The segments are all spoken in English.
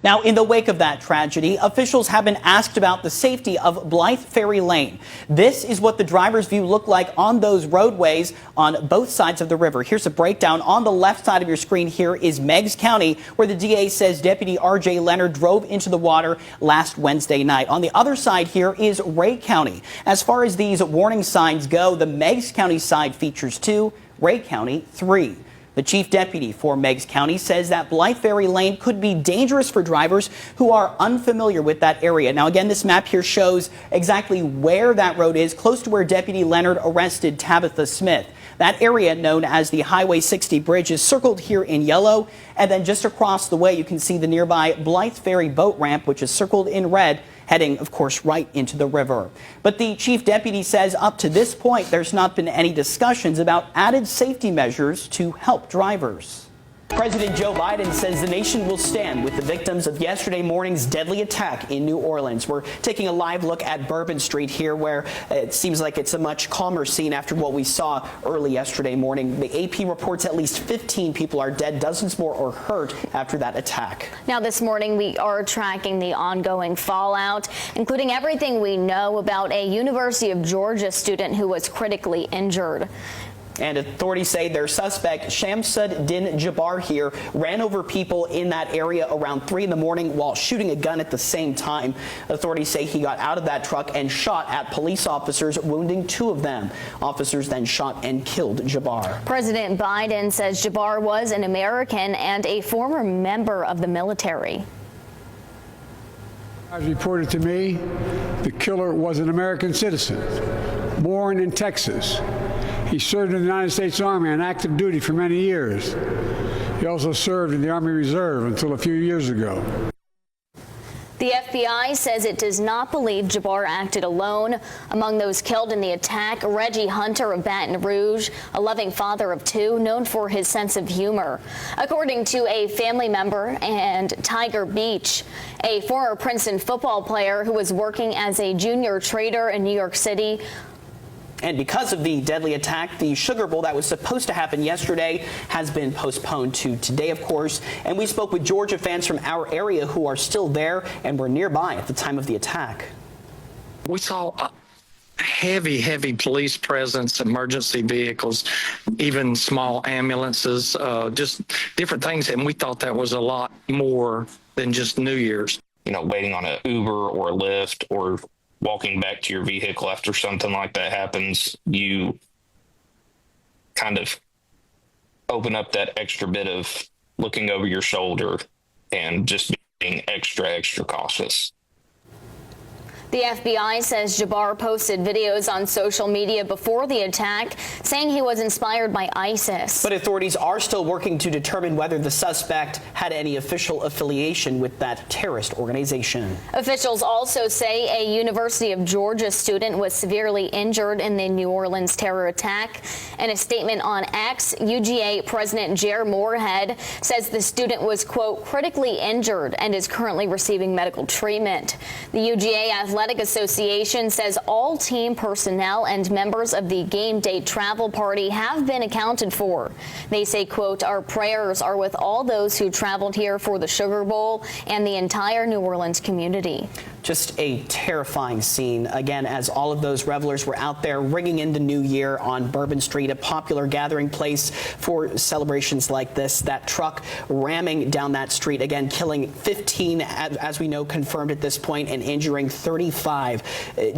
Now, in the wake of that tragedy, officials have been asked about the safety of Blythe Ferry Lane. This is what the driver's view looked like on those roadways on both sides of the river. Here's a breakdown. On the left side of your screen here is Meigs County, where the DA says Deputy R.J. Leonard drove into the water last Wednesday night. On the other side here is Ray County. As far as these warning signs go, the Meigs County side features 2, Ray County 3. The chief deputy for Meigs County says that Blythe Ferry Lane could be dangerous for drivers who are unfamiliar with that area. Now, again, this map here shows exactly where that road is, close to where Deputy Leonard arrested Tabitha Smith. That area, known as the Highway 60 bridge, is circled here in yellow. And then just across the way, you can see the nearby Blythe Ferry boat ramp, which is circled in red, heading, of course, right into the river. But the chief deputy says up to this point, there's not been any discussions about added safety measures to help drivers. President Joe Biden says the nation will stand with the victims of yesterday morning's deadly attack in New Orleans. We're taking a live look at Bourbon Street here, where it seems like it's a much calmer scene after what we saw early yesterday morning. The AP reports at least 15 people are dead, dozens more are hurt after that attack. Now, this morning, we are tracking the ongoing fallout, including everything we know about a University of Georgia student who was critically injured. And authorities say their suspect, Shamsud Din Jabbar here, ran over people in that area around 3 in the morning while shooting a gun at the same time. Authorities say he got out of that truck and shot at police officers, wounding 2 of them. Officers then shot and killed Jabbar. President Biden says Jabbar was an American and a former member of the military. As reported to me, the killer was an American citizen, born in Texas. He served in the United States Army on active duty for many years. He also served in the Army Reserve until a few years ago. The FBI says it does not believe Jabbar acted alone. Among those killed in the attack, Reggie Hunter of Baton Rouge, a loving father of 2, known for his sense of humor. According to a family member and Tiger Beach, a former Princeton football player who was working as a junior trader in New York City. And because of the deadly attack, the Sugar Bowl that was supposed to happen yesterday has been postponed to today, of course. And we spoke with Georgia fans from our area who are still there and were nearby at the time of the attack. We saw a heavy police presence, emergency vehicles, even small ambulances, just different things. And we thought that was a lot more than just New Year's. You know, waiting on an Uber or a Lyft or walking back to your vehicle after something like that happens, you kind of open up that extra bit of looking over your shoulder and just being extra cautious. The FBI says Jabbar posted videos on social media before the attack, saying he was inspired by ISIS. But authorities are still working to determine whether the suspect had any official affiliation with that terrorist organization. Officials also say a University of Georgia student was severely injured in the New Orleans terror attack. In a statement on X, UGA President Jer Moorhead says the student was, quote, critically injured and is currently receiving medical treatment. The UGA Athletic Association says all team personnel and members of the game day travel party have been accounted for. They say, quote, our prayers are with all those who traveled here for the Sugar Bowl and the entire New Orleans community. Just a terrifying scene, again, as all of those revelers were out there ringing in the new year on Bourbon Street, a popular gathering place for celebrations like this. That truck ramming down that street, again, killing 15, as we know, confirmed at this point, and injuring 35.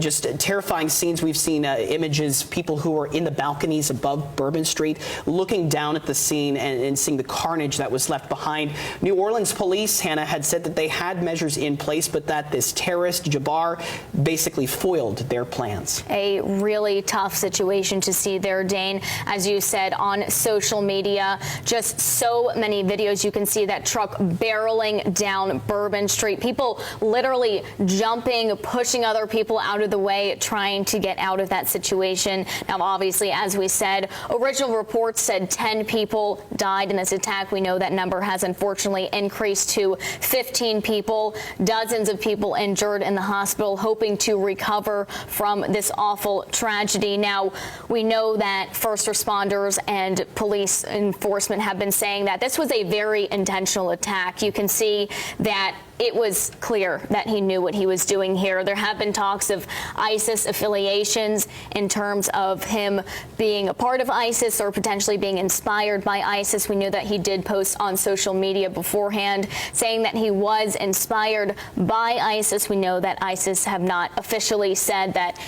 Just terrifying scenes. We've seen images, people who are in the balconies above Bourbon Street, looking down at the scene and seeing the carnage that was left behind. New Orleans police, Hannah, had said that they had measures in place, but that this terrorist Jabbar basically foiled their plans. A really tough situation to see there, Dane. As you said, on social media, just so many videos. You can see that truck barreling down Bourbon Street. People literally jumping, pushing other people out of the way, trying to get out of that situation. Now, obviously, as we said, original reports said 10 people died in this attack. We know that number has unfortunately increased to 15 people, dozens of people injured in the hospital, hoping to recover from this awful tragedy. Now, we know that first responders and police enforcement have been saying that this was a very intentional attack. You can see that it was clear that he knew what he was doing here. There have been talks of ISIS affiliations in terms of him being a part of ISIS or potentially being inspired by ISIS. We knew that he did post on social media beforehand saying that he was inspired by ISIS. We know that ISIS have not officially said that,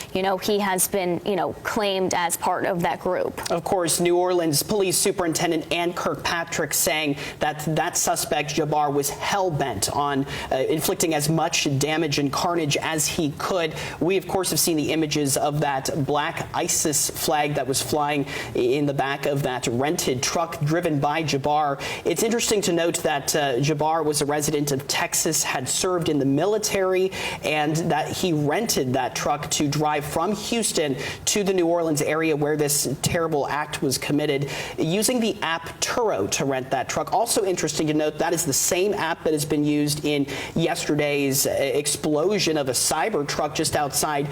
he has been, claimed as part of that group. Of course, New Orleans Police Superintendent Ann Kirkpatrick saying that suspect, Jabbar, was hell-bent on inflicting as much damage and carnage as he could. We, of course, have seen the images of that black ISIS flag that was flying in the back of that rented truck driven by Jabbar. It's interesting to note that Jabbar was a resident of Texas, had served in the military, and that he rented that truck to drive from Houston to the New Orleans area where this terrible act was committed, using the app Turo to rent that truck. Also interesting to note, that is the same app that has been used in yesterday's explosion of a cyber truck just outside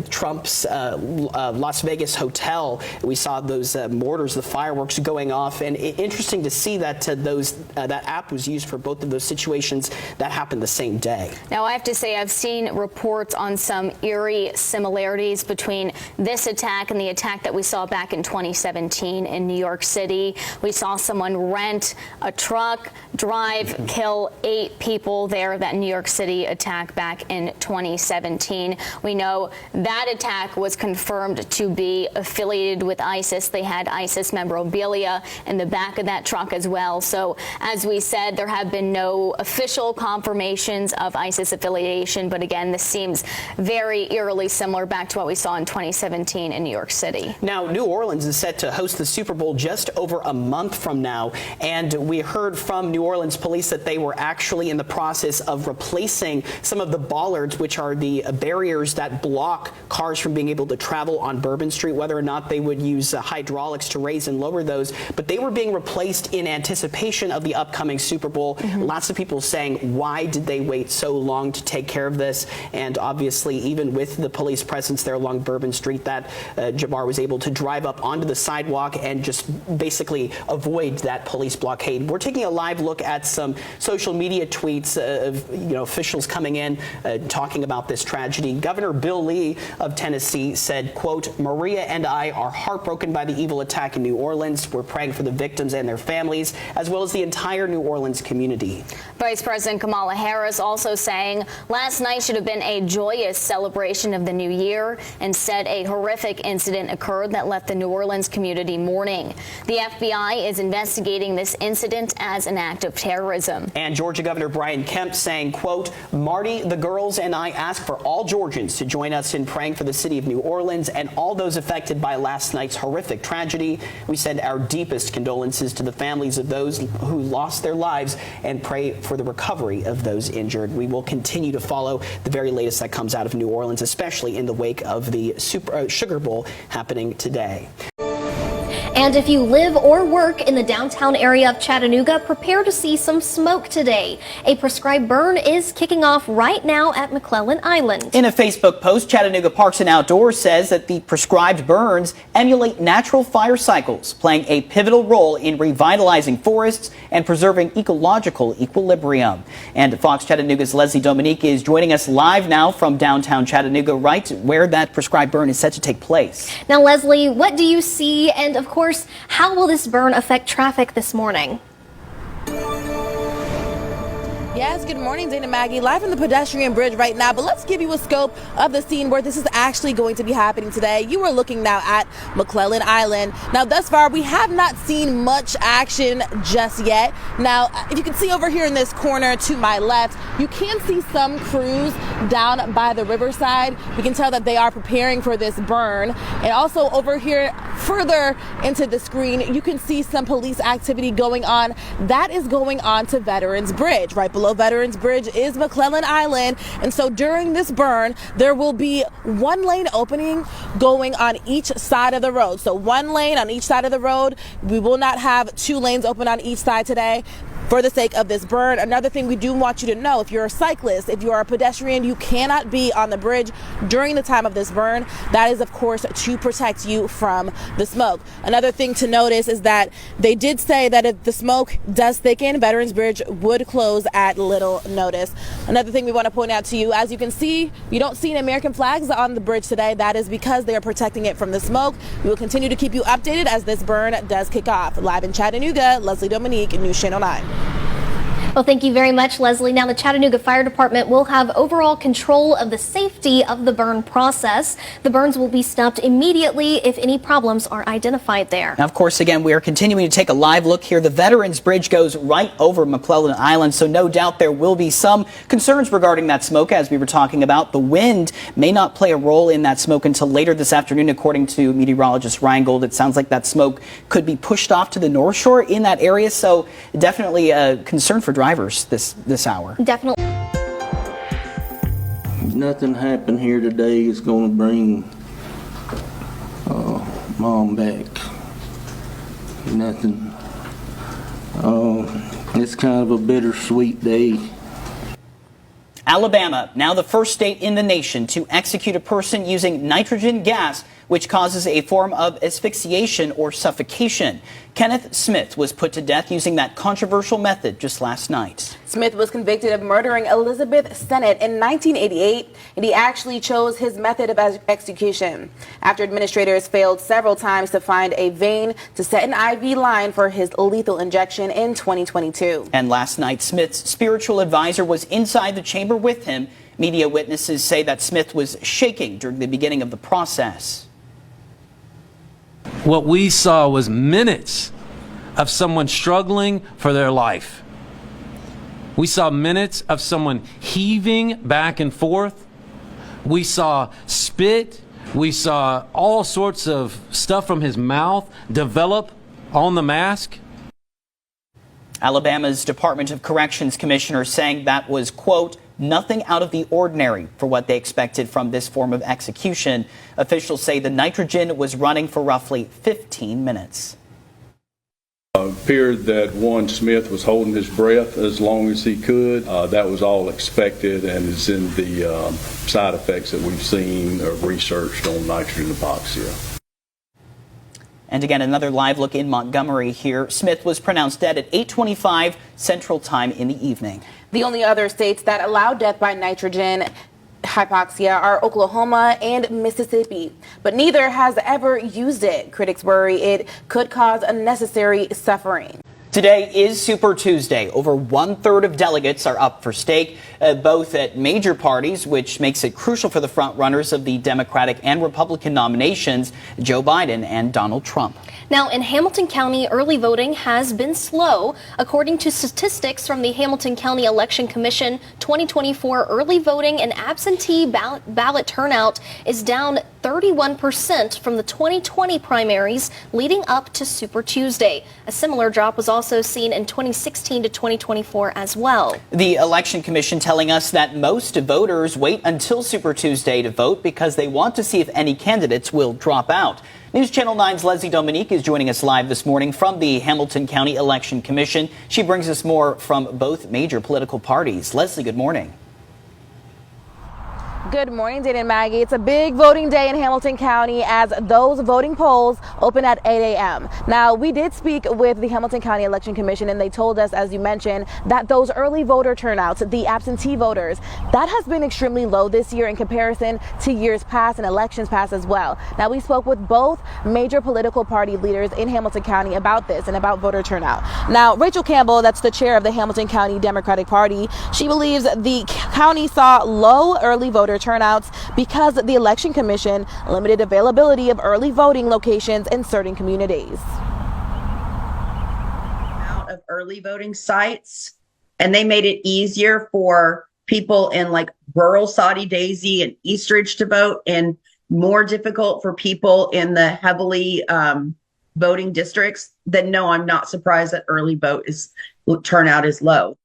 Trump's Las Vegas hotel. We saw those mortars, the fireworks going off, and interesting to see that that app was used for both of those situations that happened the same day. Now, I have to say, I've seen reports on some eerie similarities between this attack and the attack that we saw back in 2017 in New York City. We saw someone rent a truck, drive, kill 8 people there, that New York City attack back in 2017. We know that attack was confirmed to be affiliated with ISIS. They had ISIS memorabilia in the back of that truck as well. So, as we said, there have been no official confirmations of ISIS affiliation, but again, this seems very eerily similar back to what we saw in 2017 in New York City. Now, New Orleans is set to host the Super Bowl just over a month from now, and we heard from New Orleans police that they were actually in the process of replacing some of the bollards, which are the barriers that block cars from being able to travel on Bourbon Street, whether or not they would use hydraulics to raise and lower those. But they were being replaced in anticipation of the upcoming Super Bowl. Lots of people saying, why did they wait so long to take care of this? And obviously, even with the police presence there along Bourbon Street, that Jabbar was able to drive up onto the sidewalk and just basically avoid that police blockade. We're taking a live look at some social media tweets of officials coming in talking about this tragedy. Governor Bill Lee of Tennessee said, quote, "Maria and I are heartbroken by the evil attack in New Orleans. We're praying for the victims and their families, as well as the entire New Orleans community." Vice President Kamala Harris also saying last night should have been a joyous celebration of the new year. Instead, a horrific incident occurred that left the New Orleans community mourning. The FBI is investigating this incident as an act of terrorism. And Georgia Governor Brian Kemp saying, quote, "Marty, the girls and I ask for all Georgians to join us in praying for the city of New Orleans and all those affected by last night's horrific tragedy. We send our deepest condolences to the families of those who lost their lives and pray for the recovery of those injured." We will continue to follow the very latest that comes out of New Orleans, especially in the wake of the Sugar Bowl happening today. And if you live or work in the downtown area of Chattanooga, prepare to see some smoke today. A prescribed burn is kicking off right now at McClellan Island. In a Facebook post, Chattanooga Parks and Outdoors says that the prescribed burns emulate natural fire cycles, playing a pivotal role in revitalizing forests and preserving ecological equilibrium. And Fox Chattanooga's Leslie Dominique is joining us live now from downtown Chattanooga, right where that prescribed burn is set to take place. Now, Leslie, what do you see? And of course, how will this burn affect traffic this morning? Yes, good morning, Dana Maggie. Live from the pedestrian bridge right now, but let's give you a scope of the scene where this is actually going to be happening today. You are looking now at McClellan Island. Now, thus far, we have not seen much action just yet. Now, if you can see over here in this corner to my left, you can see some crews down by the riverside. We can tell that they are preparing for this burn. And also over here, further into the screen, you can see some police activity going on. That is going on to Veterans Bridge, right below Veterans Bridge is McClellan Island. And so during this burn, there will be one lane opening going on each side of the road. So one lane on each side of the road. We will not have two lanes open on each side today. for the sake of this burn. Another thing we do want you to know, if you're a cyclist, if you are a pedestrian, you cannot be on the bridge during the time of this burn. That is, of course, to protect you from the smoke. Another thing to notice is that they did say that if the smoke does thicken, Veterans Bridge would close at little notice. Another thing we want to point out to you, as you can see, you don't see any American flags on the bridge today. That is because they are protecting it from the smoke. We will continue to keep you updated as this burn does kick off. Live in Chattanooga, Leslie Dominique, News Channel 9. Well, thank you very much, Leslie. Now, the Chattanooga Fire Department will have overall control of the safety of the burn process. The burns will be stopped immediately if any problems are identified there. Now, of course, again, we are continuing to take a live look here. The Veterans Bridge goes right over McClellan Island, so no doubt there will be some concerns regarding that smoke, as we were talking about. The wind may not play a role in that smoke until later this afternoon, according to meteorologist Ryan Gold. It sounds like that smoke could be pushed off to the North Shore in that area, so definitely a concern for drivers this hour. Definitely. Nothing happened here today is going to bring Mom back. Nothing. It's kind of a bittersweet day. Alabama, now the first state in the nation to execute a person using nitrogen gas, which causes a form of asphyxiation or suffocation. Kenneth Smith was put to death using that controversial method just last night. Smith was convicted of murdering Elizabeth Sennett in 1988, and he actually chose his method of execution after administrators failed several times to find a vein to set an IV line for his lethal injection in 2022. And last night, Smith's spiritual advisor was inside the chamber with him. Media witnesses say that Smith was shaking during the beginning of the process. What we saw was minutes of someone struggling for their life. We saw minutes of someone heaving back and forth. We saw spit. We saw all sorts of stuff from his mouth develop on the mask. Alabama's Department of Corrections commissioner saying that was, quote, nothing out of the ordinary for what they expected from this form of execution. Officials say the nitrogen was running for roughly 15 minutes. It appeared that Smith was holding his breath as long as he could. That was all expected and is in the side effects that we've seen or researched on nitrogen hypoxia. And again, another live look in Montgomery here. Smith was pronounced dead at 8:25 Central Time in the evening. The only other states that allow death by nitrogen hypoxia are Oklahoma and Mississippi, but neither has ever used it. Critics worry it could cause unnecessary suffering. Today is Super Tuesday. Over 1/3 of delegates are up for stake, both at major parties, which makes it crucial for the front runners of the Democratic and Republican nominations, Joe Biden and Donald Trump. Now, in Hamilton County, early voting has been slow. According to statistics from the Hamilton County Election Commission, 2024 early voting and absentee ballot turnout is down 31% from the 2020 primaries leading up to Super Tuesday. A similar drop was also seen in 2016 to 2024 as well. The Election Commission telling us that most voters wait until Super Tuesday to vote because they want to see if any candidates will drop out. News Channel 9's Leslie Dominique is joining us live this morning from the Hamilton County Election Commission. She brings us more from both major political parties. Leslie, good morning. Good morning, Dana and Maggie. It's a big voting day in Hamilton County as those voting polls open at 8 a.m. Now, we did speak with the Hamilton County Election Commission, and they told us, as you mentioned, that those early voter turnouts, the absentee voters, that has been extremely low this year in comparison to years past and elections past as well. Now, we spoke with both major political party leaders in Hamilton County about this and about voter turnout. Now, Rachel Campbell, that's the chair of the Hamilton County Democratic Party, she believes the county saw low early voter turnouts because the Election Commission limited availability of early voting locations in certain communities. Out of early voting sites, and they made it easier for people in like rural Saudi Daisy and Eastridge to vote, and more difficult for people in the heavily voting districts. Then no, I'm not surprised that early vote turnout is low.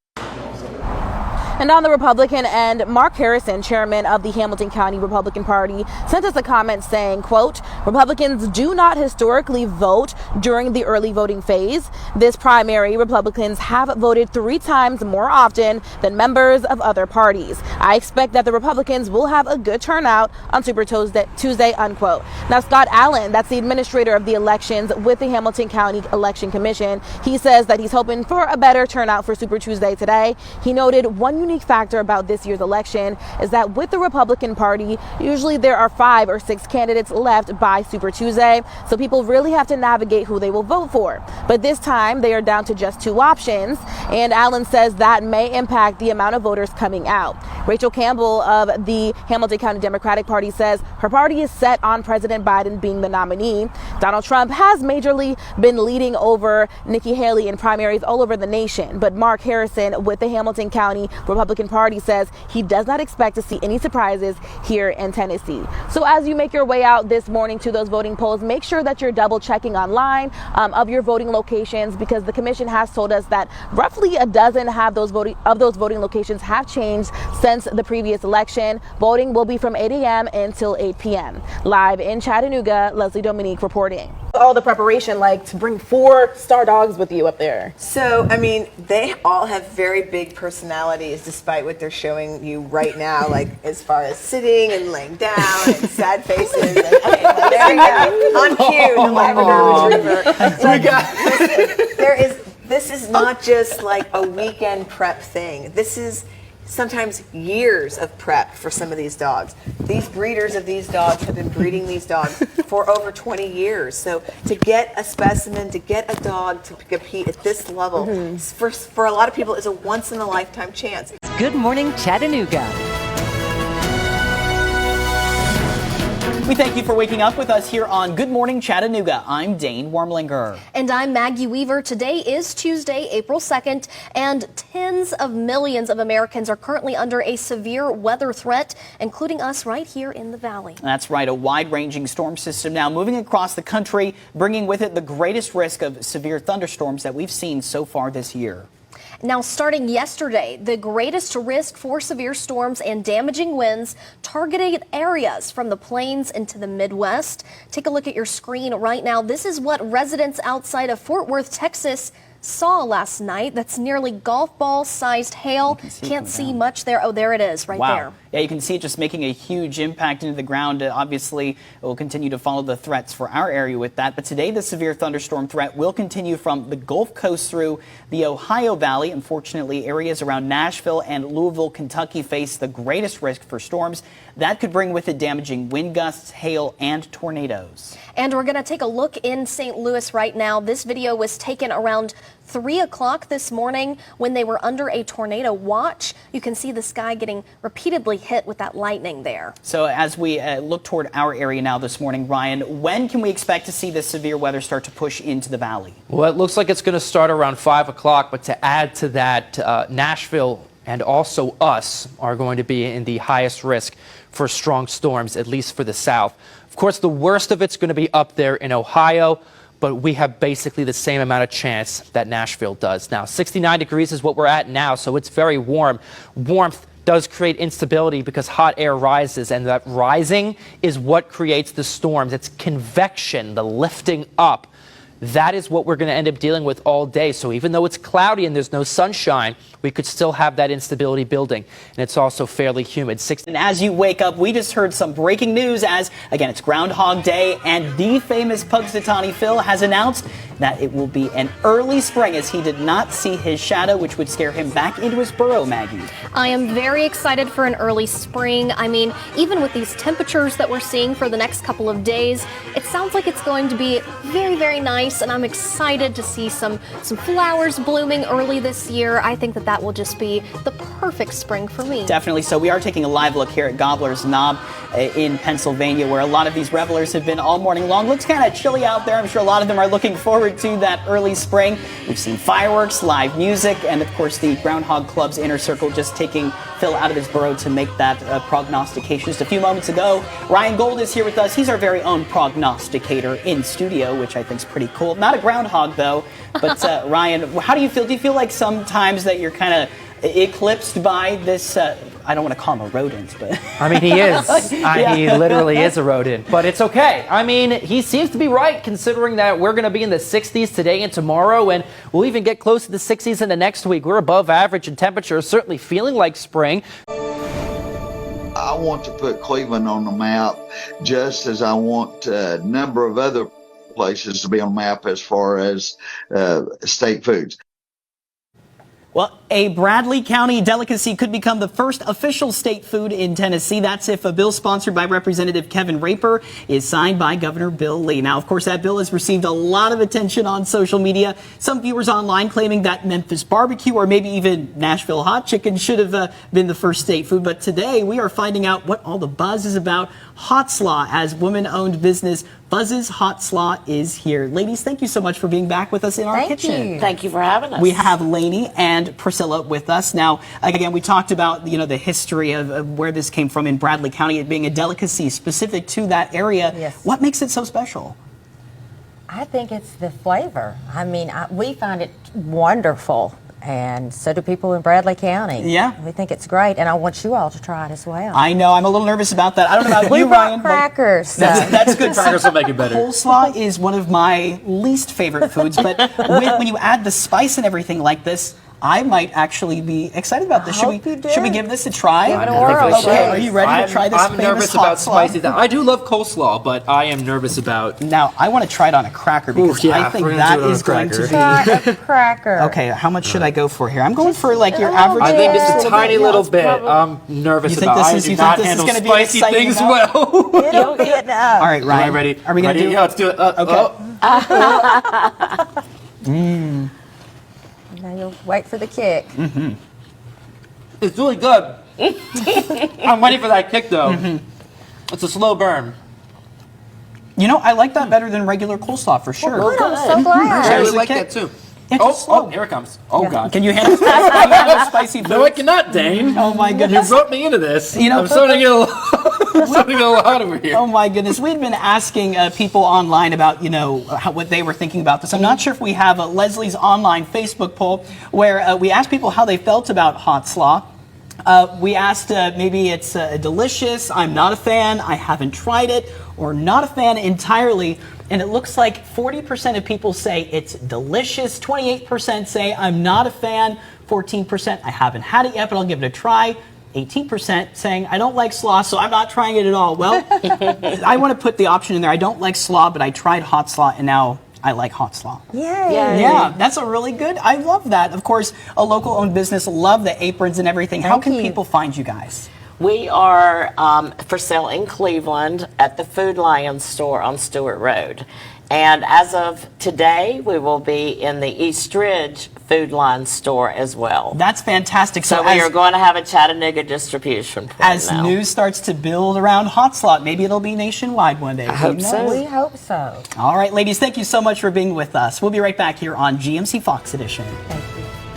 And on the Republican end, Mark Harrison, chairman of the Hamilton County Republican Party, sent us a comment saying, quote, Republicans do not historically vote during the early voting phase. This primary, Republicans have voted 3 times more often than members of other parties. I expect that the Republicans will have a good turnout on Super Tuesday, unquote. Now, Scott Allen, that's the administrator of the elections with the Hamilton County Election Commission, he says that he's hoping for a better turnout for Super Tuesday today. He noted one unique factor about this year's election is that with the Republican Party, usually there are 5 or 6 candidates left by Super Tuesday, so people really have to navigate who they will vote for. But this time, they are down to just 2 options, and Allen says that may impact the amount of voters coming out. Rachel Campbell of the Hamilton County Democratic Party says her party is set on President Biden being the nominee. Donald Trump has majorly been leading over Nikki Haley in primaries all over the nation, but Mark Harrison with the Hamilton County Republican Party says he does not expect to see any surprises here in Tennessee. So as you make your way out this morning to those voting polls, make sure that you're double checking online of your voting locations, because the commission has told us that roughly a dozen of those voting locations have changed since the previous election. Voting will be from 8 a.m. until 8 p.m. Live in Chattanooga, Leslie Dominique reporting. All the preparation like to bring 4 star dogs with you up there. So, I mean, they all have very big personalities despite what they're showing you right now, like as far as sitting and laying down and sad faces. And, okay, well, there you go. On cue, the Labrador Retriever. This is not just like a weekend prep thing. This is sometimes years of prep for some of these dogs. These breeders of these dogs have been breeding these dogs for over 20 years. So to get a specimen, to get a dog to compete at this level, for a lot of people, is a once-in-a-lifetime chance. Good Morning Chattanooga. We thank you for waking up with us here on Good Morning Chattanooga. I'm Dane Wormlinger. And I'm Maggie Weaver. Today is Tuesday, April 2nd, and tens of millions of Americans are currently under a severe weather threat, including us right here in the Valley. That's right, a wide-ranging storm system now moving across the country, bringing with it the greatest risk of severe thunderstorms that we've seen so far this year. Now, starting yesterday, the greatest risk for severe storms and damaging winds targeted areas from the plains into the Midwest. Take a look at your screen right now. This is what residents outside of Fort Worth, Texas, saw last night. That's nearly golf ball sized hail. Can't see much there. Oh, there it is right there. Yeah, you can see it just making a huge impact into the ground. Obviously, we'll continue to follow the threats for our area with that. But today, the severe thunderstorm threat will continue from the Gulf Coast through the Ohio Valley. Unfortunately, areas around Nashville and Louisville, Kentucky face the greatest risk for storms. That could bring with it damaging wind gusts, hail, and tornadoes. And we're going to take a look in St. Louis right now. This video was taken around 3 o'clock this morning when they were under a tornado watch. You can see the sky getting repeatedly hit with that lightning there. So as we look toward our area now this morning, Ryan, when can we expect to see this severe weather start to push into the valley? Well, it looks like it's going to start around 5 o'clock, but to add to that, Nashville and also us are going to be in the highest risk for strong storms, at least for the south. Of course, the worst of it's going to be up there in Ohio, but we have basically the same amount of chance that Nashville does. Now, 69 degrees is what we're at now, so it's very warm. Warmth does create instability because hot air rises, and that rising is what creates the storms. It's convection, the lifting up. That is what we're going to end up dealing with all day. So even though it's cloudy and there's no sunshine, we could still have that instability building. And it's also fairly humid. And as you wake up, we just heard some breaking news as, again, it's Groundhog Day, and the famous Punxsutawney Phil has announced that it will be an early spring as he did not see his shadow, which would scare him back into his burrow, Maggie. I am very excited for an early spring. I mean, even with these temperatures that we're seeing for the next couple of days, it sounds like it's going to be very, very nice, and I'm excited to see some flowers blooming early this year. I think that will just be the perfect spring for me. Definitely. So we are taking a live look here at Gobbler's Knob in Pennsylvania, where a lot of these revelers have been all morning long. Looks kind of chilly out there. I'm sure a lot of them are looking forward to that early spring. We've seen fireworks, live music, and of course the Groundhog Club's Inner Circle just taking Phil out of his burrow to make that prognostication. Just a few moments ago, Ryan Gold is here with us. He's our very own prognosticator in studio, which I think is pretty cool. Not a groundhog, though. But Ryan, how do you feel? Do you feel like sometimes that you're kind of eclipsed by this, I don't want to call him a rodent, but... I mean, he is. Yeah. He literally is a rodent, but it's okay. I mean, he seems to be right, considering that we're going to be in the 60s today and tomorrow, and we'll even get close to the 60s in the next week. We're above average in temperature, certainly feeling like spring. I want to put Cleveland on the map, just as I want a number of other places to be on the map as far as state foods. Well, a Bradley County delicacy could become the first official state food in Tennessee. That's if a bill sponsored by Representative Kevin Raper is signed by Governor Bill Lee. Now, of course, that bill has received a lot of attention on social media. Some viewers online claiming that Memphis barbecue or maybe even Nashville hot chicken should have been the first state food. But today we are finding out what all the buzz is about. Hot Slaw, as woman-owned business Buzz's Hot Slaw is here. Ladies, thank you so much for being back with us in our kitchen. Thank you for having us. We have Lainey and Priscilla with us. Now, again, we talked about, the history of where this came from in Bradley County, it being a delicacy specific to that area. Yes. What makes it so special? I think it's the flavor. I mean, we find it wonderful, and so do people in Bradley County. Yeah. We think it's great, and I want you all to try it as well. I know, I'm a little nervous about that. I don't know about we you, brought Ryan. crackers. That's good. Crackers will make it better. Coleslaw is one of my least favorite foods, but when you add the spice and everything like this, I might actually be excited about this. Should we give this a try? Give it a whirl. Okay, are you ready to try this I'm famous nervous hot about slaw? spicy. I do love coleslaw, but I am nervous about... Now, I want to try it on a cracker because I think that is going to be... Try a cracker. Okay, how much should I go for here? I'm going for like your average... I think just a Yeah. tiny Yeah, little it's bit. probably- I'm nervous You think about. this is- I you do think not this is handle gonna be an spicy exciting things amount? well. It'll get up. All right, Ryan. Am I ready? Are we going to do it? Yeah, let's do it. Okay. Now you'll wait for the kick. Mm-hmm. It's really good. I'm waiting for that kick, though. It's a slow burn. I like that better than regular coleslaw for sure. Good, I'm so glad. I really There's a like kick. that, too. Yeah, just slow. Oh, here it comes. Oh, God. Can you handle spicy food? No, I cannot, Dane. Oh, my You goodness. brought me into this. I'm starting to get a little hot over here. Oh my goodness, we've been asking people online about, what they were thinking about this. I'm not sure if we have Leslie's online Facebook poll where we asked people how they felt about hot slaw. We asked maybe it's delicious, I'm not a fan, I haven't tried it, or not a fan entirely. And it looks like 40% of people say it's delicious, 28% say I'm not a fan, 14% I haven't had it yet, but I'll give it a try. 18% saying, I don't like slaw, so I'm not trying it at all. Well, I want to put the option in there. I don't like slaw, but I tried hot slaw, and now I like hot slaw. Yay. Yeah, that's a really good. I love that. Of course, a local-owned business, love the aprons and everything. How can people find you guys? We are for sale in Cleveland at the Food Lion store on Stewart Road. And as of today, we will be in the East Ridge Food Line store as well. That's fantastic. So we are going to have a Chattanooga distribution point as now. news starts to build around hot slaw, maybe it'll be nationwide one day. I hope so. We hope so. All right, ladies, thank you so much for being with us. We'll be right back here on GMC Fox Edition. Thank you.